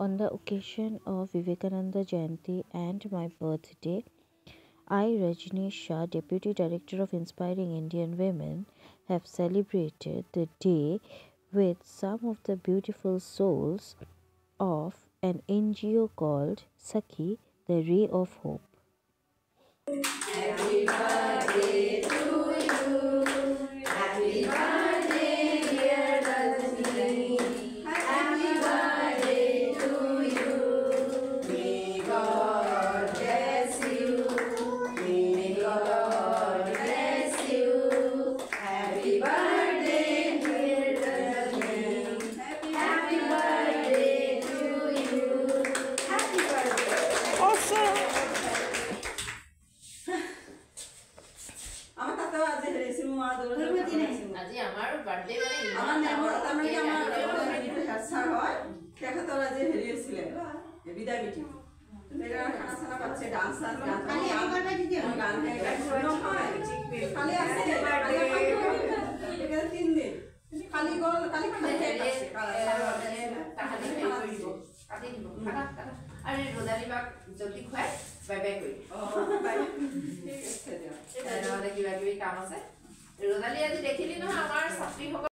On the occasion of Vivekananda Jayanti and my birthday, I, Rajneesh Shah, Deputy Director of Inspiring Indian Women, have celebrated the day with some of the beautiful souls of an NGO called Sakhi, the Ray of Hope. Happy birthday to you. Happy birthday, dear Rajni. Happy birthday to you. May God bless you. May God bless you. Happy birthday, dear Rajni. Happy birthday to you. Happy birthday. Awesome. আজি আমাৰ birthday মানে আমাৰ নেমৰ তাৰমানে আমাৰ হেডছাৰ হয় তেখেতৰ আজি হেৰি আছিল বিদায় মিটিং তেখেতৰ খানা চানা পাচ্ছে ডান্স গান খালি আমাৰ গান খালি আছে তেখেতৰ 3 দিন খালি গল খালি খালি তাহালি কৰিব কাটি দিব কাটা আৰু ৰদালি বাক জলদি খুৱাই বাই বাই কৰি বাই ঠিক আছে দিয়া কিবা কিবি কাম আছে ৰদালি আজি দেখিলি নহয় আমাৰ ছাত্ৰীসকল